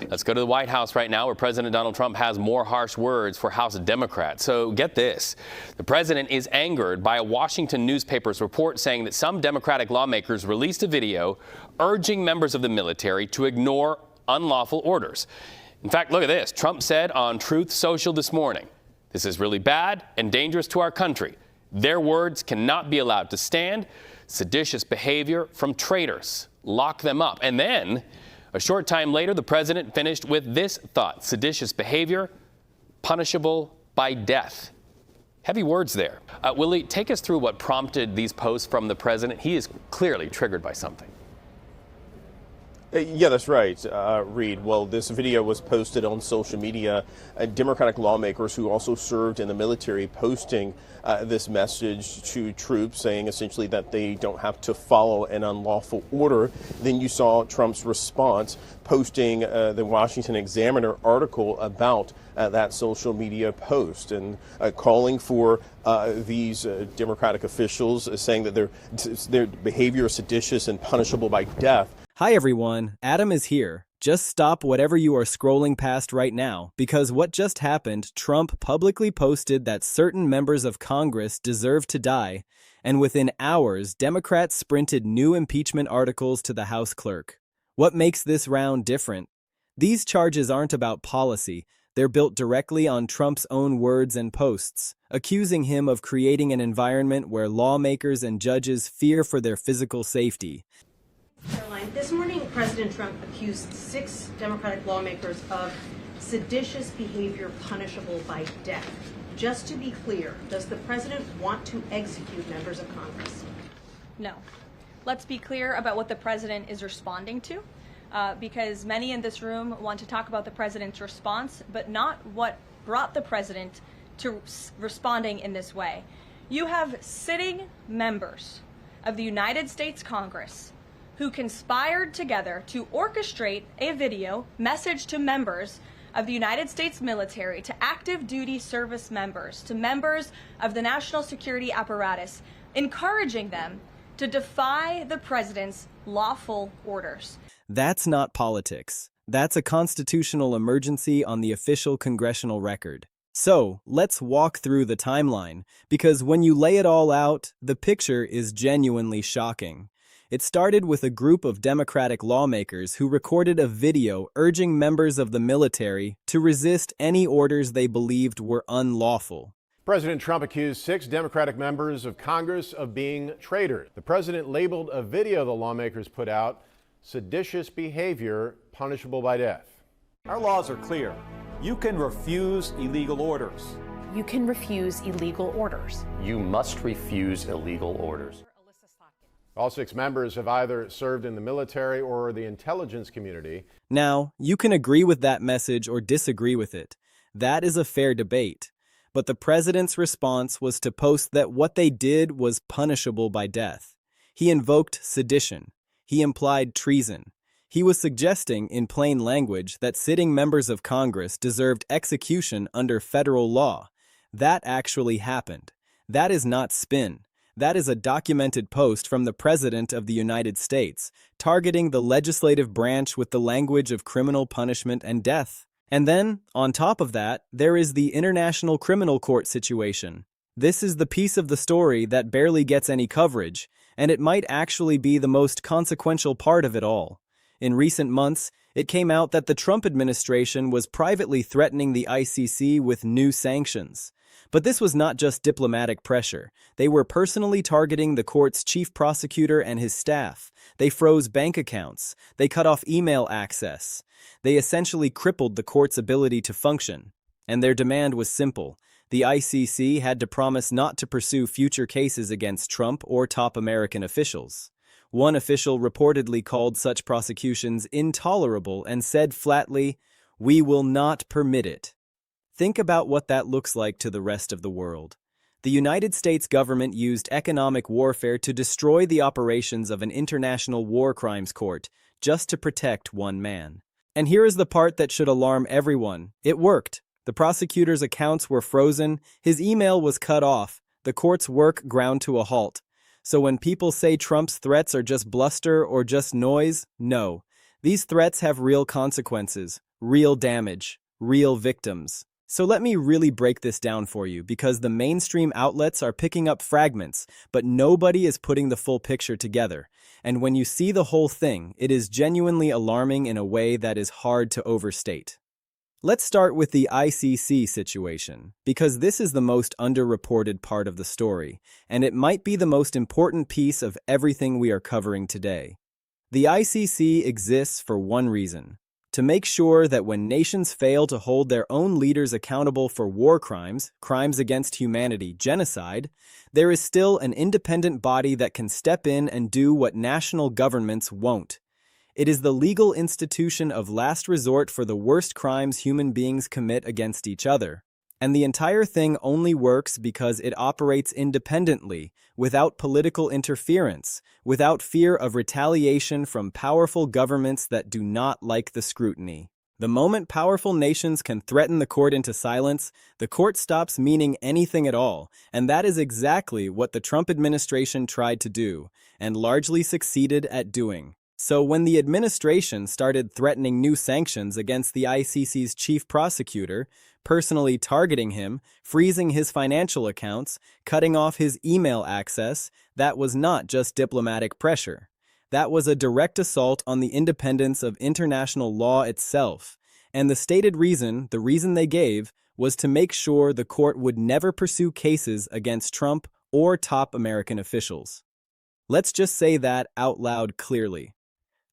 Let's go to the White House right now, where President Donald Trump has more harsh words for House Democrats. So get this. The president is angered by a Washington newspaper's report saying that some Democratic lawmakers released a video urging members of the military to ignore unlawful orders. In fact, look at this. Trump said on Truth Social this morning, "This is really bad and dangerous to our country. Their words cannot be allowed to stand. Seditious behavior from traitors. Lock them up." And then, a short time later, the president finished with this thought: seditious behavior, punishable by death. Heavy words there. Willie, take us through what prompted these posts from the president. He is clearly triggered by something. Yeah, that's right, Reed. Well, this video was posted on social media. Democratic lawmakers who also served in the military posting this message to troops, saying essentially that they don't have to follow an unlawful order. Then you saw Trump's response, posting the Washington Examiner article about that social media post, and calling for these Democratic officials, saying that their behavior is seditious and punishable by death. Hi everyone, Adam is here. Just stop whatever you are scrolling past right now, because what just happened, Trump publicly posted that certain members of Congress deserve to die, and within hours, Democrats sprinted new impeachment articles to the House clerk. What makes this round different? These charges aren't about policy, they're built directly on Trump's own words and posts, accusing him of creating an environment where lawmakers and judges fear for their physical safety. Caroline, this morning President Trump accused 6 Democratic lawmakers of seditious behavior punishable by death. Just to be clear, does the president want to execute members of Congress? No. Let's be clear about what the president is responding to, because many in this room want to talk about the president's response, but not what brought the president to responding in this way. You have sitting members of the United States Congress who conspired together to orchestrate a video message to members of the United States military, to active duty service members, to members of the national security apparatus, encouraging them to defy the president's lawful orders. That's not politics. That's a constitutional emergency on the official congressional record. So, let's walk through the timeline, because when you lay it all out, the picture is genuinely shocking. It started with a group of Democratic lawmakers who recorded a video urging members of the military to resist any orders they believed were unlawful. President Trump accused 6 Democratic members of Congress of being traitors. The president labeled a video the lawmakers put out seditious behavior punishable by death. Our laws are clear. You can refuse illegal orders. You can refuse illegal orders. You must refuse illegal orders. All 6 members have either served in the military or the intelligence community. Now, you can agree with that message or disagree with it. That is a fair debate. But the president's response was to post that what they did was punishable by death. He invoked sedition. He implied treason. He was suggesting, in plain language, that sitting members of Congress deserved execution under federal law. That actually happened. That is not spin. That is a documented post from the President of the United States, targeting the legislative branch with the language of criminal punishment and death. And then, on top of that, there is the International Criminal Court situation. This is the piece of the story that barely gets any coverage, and it might actually be the most consequential part of it all. In recent months, it came out that the Trump administration was privately threatening the ICC with new sanctions. But this was not just diplomatic pressure. They were personally targeting the court's chief prosecutor and his staff. They froze bank accounts. They cut off email access. They essentially crippled the court's ability to function. And their demand was simple. The ICC had to promise not to pursue future cases against Trump or top American officials. One official reportedly called such prosecutions intolerable and said flatly, "We will not permit it." Think about what that looks like to the rest of the world. The United States government used economic warfare to destroy the operations of an international war crimes court just to protect one man. And here is the part that should alarm everyone. It worked. The prosecutor's accounts were frozen, his email was cut off, the court's work ground to a halt. So when people say Trump's threats are just bluster or just noise, no. These threats have real consequences, real damage, real victims. So let me really break this down for you, because the mainstream outlets are picking up fragments, but nobody is putting the full picture together. And when you see the whole thing, it is genuinely alarming in a way that is hard to overstate. Let's start with the ICC situation, because this is the most underreported part of the story, and it might be the most important piece of everything we are covering today. The ICC exists for one reason: to make sure that when nations fail to hold their own leaders accountable for war crimes, crimes against humanity, genocide, there is still an independent body that can step in and do what national governments won't. It is the legal institution of last resort for the worst crimes human beings commit against each other. And the entire thing only works because it operates independently, without political interference, without fear of retaliation from powerful governments that do not like the scrutiny. The moment powerful nations can threaten the court into silence, the court stops meaning anything at all, and that is exactly what the Trump administration tried to do, and largely succeeded at doing. So when the administration started threatening new sanctions against the ICC's chief prosecutor, personally targeting him, freezing his financial accounts, cutting off his email access, that was not just diplomatic pressure. That was a direct assault on the independence of international law itself. And the stated reason, the reason they gave, was to make sure the court would never pursue cases against Trump or top American officials. Let's just say that out loud clearly.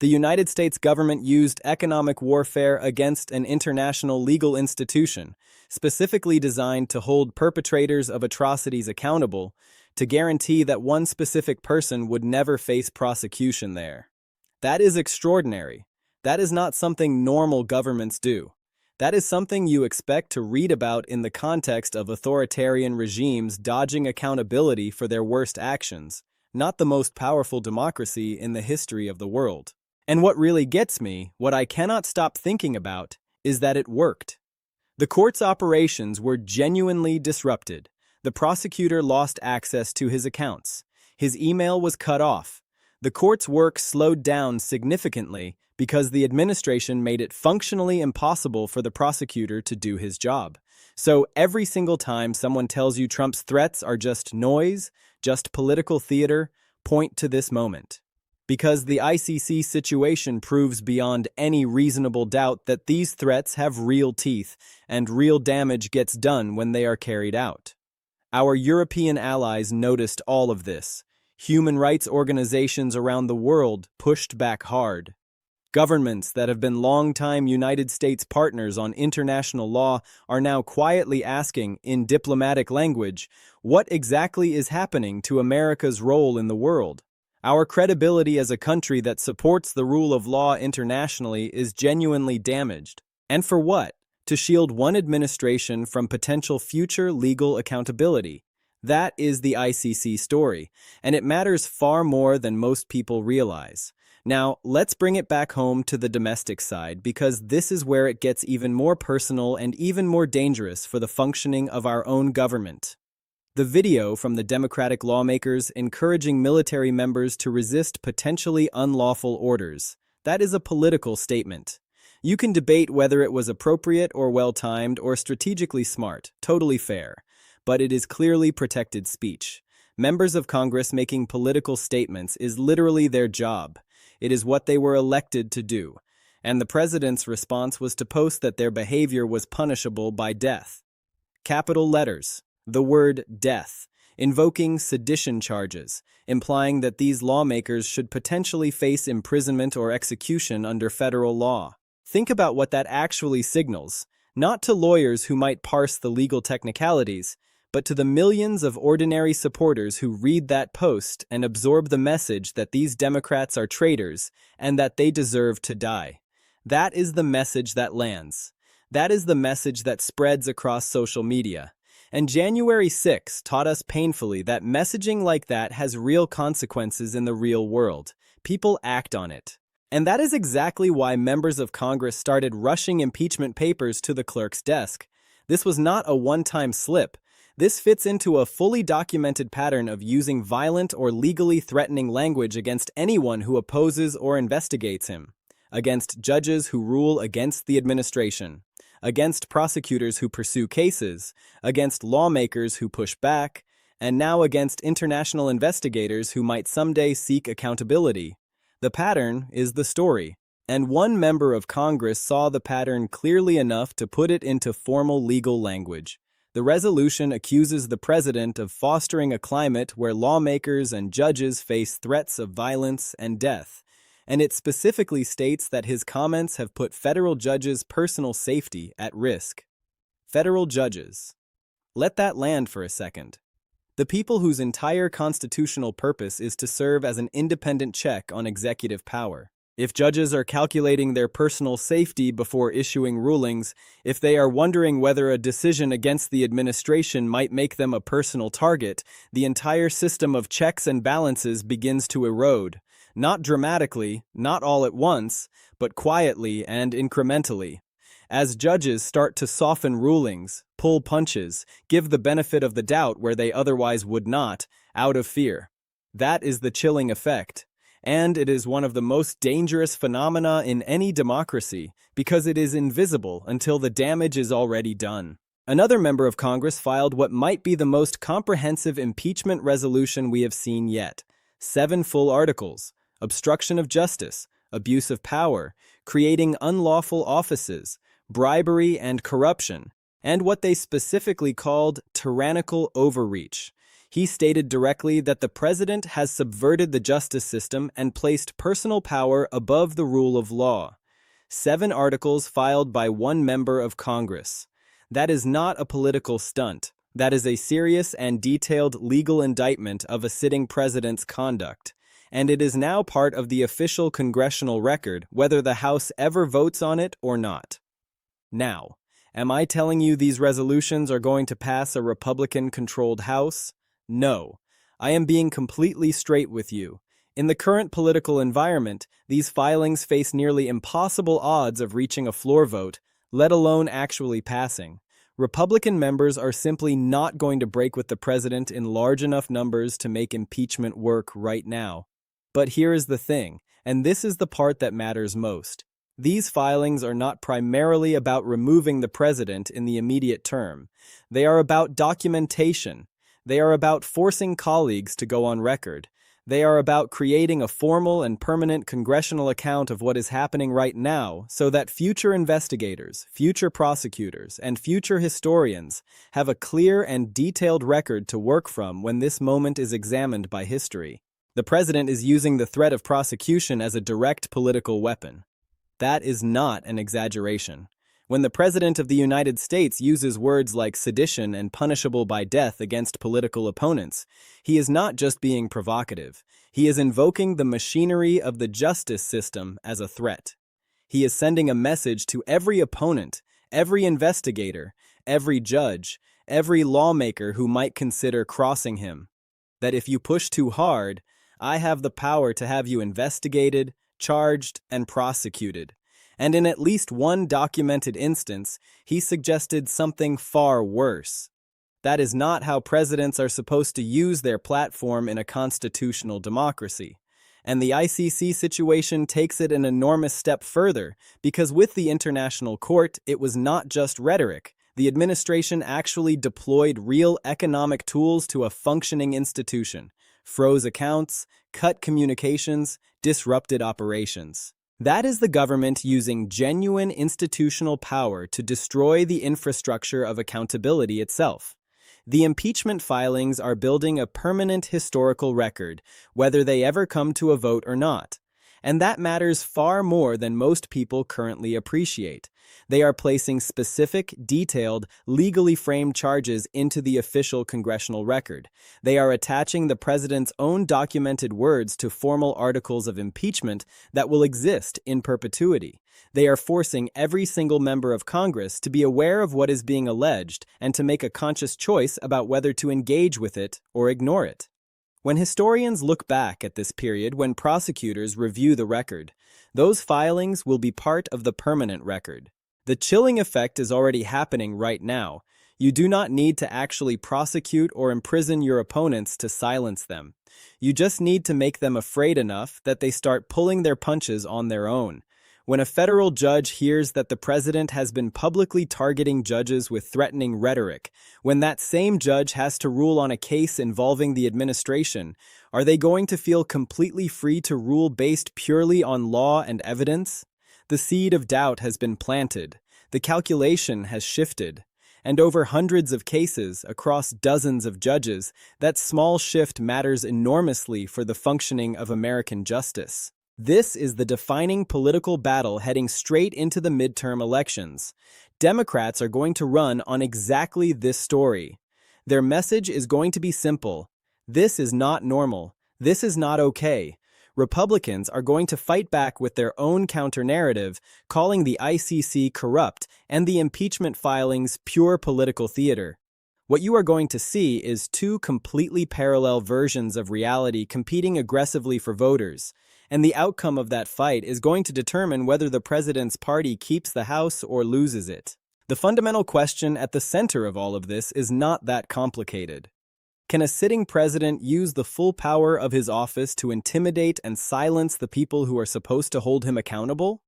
The United States government used economic warfare against an international legal institution, specifically designed to hold perpetrators of atrocities accountable, to guarantee that one specific person would never face prosecution there. That is extraordinary. That is not something normal governments do. That is something you expect to read about in the context of authoritarian regimes dodging accountability for their worst actions, not the most powerful democracy in the history of the world. And what really gets me, what I cannot stop thinking about, is that it worked. The court's operations were genuinely disrupted. The prosecutor lost access to his accounts. His email was cut off. The court's work slowed down significantly because the administration made it functionally impossible for the prosecutor to do his job. So every single time someone tells you Trump's threats are just noise, just political theater, point to this moment. Because the ICC situation proves beyond any reasonable doubt that these threats have real teeth, and real damage gets done when they are carried out. Our European allies noticed all of this. Human rights organizations around the world pushed back hard. Governments that have been longtime United States partners on international law are now quietly asking, in diplomatic language, what exactly is happening to America's role in the world? Our credibility as a country that supports the rule of law internationally is genuinely damaged. And for what? To shield one administration from potential future legal accountability. That is the ICC story, and it matters far more than most people realize. Now, let's bring it back home to the domestic side, because this is where it gets even more personal and even more dangerous for the functioning of our own government. The video from the Democratic lawmakers encouraging military members to resist potentially unlawful orders. That is a political statement. You can debate whether it was appropriate or well-timed or strategically smart, totally fair. But it is clearly protected speech. Members of Congress making political statements is literally their job. It is what they were elected to do. And the president's response was to post that their behavior was punishable by death. Capital letters. The word death, invoking sedition charges, implying that these lawmakers should potentially face imprisonment or execution under federal law. Think about what that actually signals, not to lawyers who might parse the legal technicalities, but to the millions of ordinary supporters who read that post and absorb the message that these Democrats are traitors and that they deserve to die. That is the message that lands. That is the message that spreads across social media. And January 6 taught us painfully that messaging like that has real consequences in the real world. People act on it. And that is exactly why members of Congress started rushing impeachment papers to the clerk's desk. This was not a one-time slip. This fits into a fully documented pattern of using violent or legally threatening language against anyone who opposes or investigates him. against judges who rule against the administration, against prosecutors who pursue cases, against lawmakers who push back, and now against international investigators who might someday seek accountability. The pattern is the story, and one member of Congress saw the pattern clearly enough to put it into formal legal language. The resolution accuses the president of fostering a climate where lawmakers and judges face threats of violence and death, and it specifically states that his comments have put federal judges' personal safety at risk. Federal judges. Let that land for a second. The people whose entire constitutional purpose is to serve as an independent check on executive power. If judges are calculating their personal safety before issuing rulings, if they are wondering whether a decision against the administration might make them a personal target, the entire system of checks and balances begins to erode. Not dramatically, not all at once, but quietly and incrementally. As judges start to soften rulings, pull punches, give the benefit of the doubt where they otherwise would not, out of fear. That is the chilling effect. And it is one of the most dangerous phenomena in any democracy because it is invisible until the damage is already done. Another member of Congress filed what might be the most comprehensive impeachment resolution we have seen yet. 7 full articles: obstruction of justice, abuse of power, creating unlawful offices, bribery and corruption, and what they specifically called tyrannical overreach. He stated directly that the president has subverted the justice system and placed personal power above the rule of law. 7 articles filed by one member of Congress. That is not a political stunt. That is a serious and detailed legal indictment of a sitting president's conduct. And it is now part of the official congressional record, whether the House ever votes on it or not. Now, am I telling you these resolutions are going to pass a Republican-controlled House? No. I am being completely straight with you. In the current political environment, these filings face nearly impossible odds of reaching a floor vote, let alone actually passing. Republican members are simply not going to break with the president in large enough numbers to make impeachment work right now. But here is the thing, and this is the part that matters most. These filings are not primarily about removing the president in the immediate term. They are about documentation. They are about forcing colleagues to go on record. They are about creating a formal and permanent congressional account of what is happening right now so that future investigators, future prosecutors, and future historians have a clear and detailed record to work from when this moment is examined by history. The president is using the threat of prosecution as a direct political weapon. That is not an exaggeration. When the President of the United States uses words like sedition and punishable by death against political opponents, he is not just being provocative. He is invoking the machinery of the justice system as a threat. He is sending a message to every opponent, every investigator, every judge, every lawmaker who might consider crossing him, that if you push too hard, I have the power to have you investigated, charged, and prosecuted. And in at least one documented instance, he suggested something far worse. That is not how presidents are supposed to use their platform in a constitutional democracy. And the ICC situation takes it an enormous step further, because with the International Court, it was not just rhetoric. The administration actually deployed real economic tools to a functioning institution, froze accounts, cut communications, disrupted operations. That is the government using genuine institutional power to destroy the infrastructure of accountability itself. The impeachment filings are building a permanent historical record, whether they ever come to a vote or not. And that matters far more than most people currently appreciate. They are placing specific, detailed, legally framed charges into the official congressional record. They are attaching the president's own documented words to formal articles of impeachment that will exist in perpetuity. They are forcing every single member of Congress to be aware of what is being alleged and to make a conscious choice about whether to engage with it or ignore it. When historians look back at this period when prosecutors review the record, those filings will be part of the permanent record. The chilling effect is already happening right now. You do not need to actually prosecute or imprison your opponents to silence them. You just need to make them afraid enough that they start pulling their punches on their own. When a federal judge hears that the president has been publicly targeting judges with threatening rhetoric, when that same judge has to rule on a case involving the administration, are they going to feel completely free to rule based purely on law and evidence? The seed of doubt has been planted, the calculation has shifted, and over hundreds of cases across dozens of judges, that small shift matters enormously for the functioning of American justice. This is the defining political battle heading straight into the midterm elections. Democrats are going to run on exactly this story. Their message is going to be simple. This is not normal. This is not okay. Republicans are going to fight back with their own counter-narrative, calling the ICC corrupt and the impeachment filings pure political theater. What you are going to see is two completely parallel versions of reality competing aggressively for voters, and the outcome of that fight is going to determine whether the president's party keeps the House or loses it. The fundamental question at the center of all of this is not that complicated. Can a sitting president use the full power of his office to intimidate and silence the people who are supposed to hold him accountable?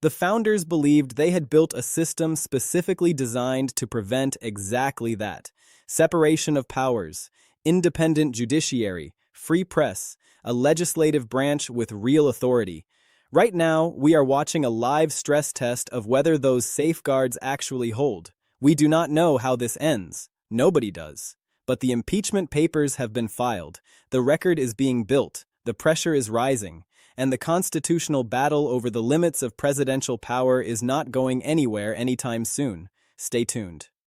The founders believed they had built a system specifically designed to prevent exactly that: separation of powers, independent judiciary, free press, a legislative branch with real authority. Right now, we are watching a live stress test of whether those safeguards actually hold. We do not know how this ends. Nobody does. But the impeachment papers have been filed, the record is being built, the pressure is rising, and the constitutional battle over the limits of presidential power is not going anywhere anytime soon. Stay tuned.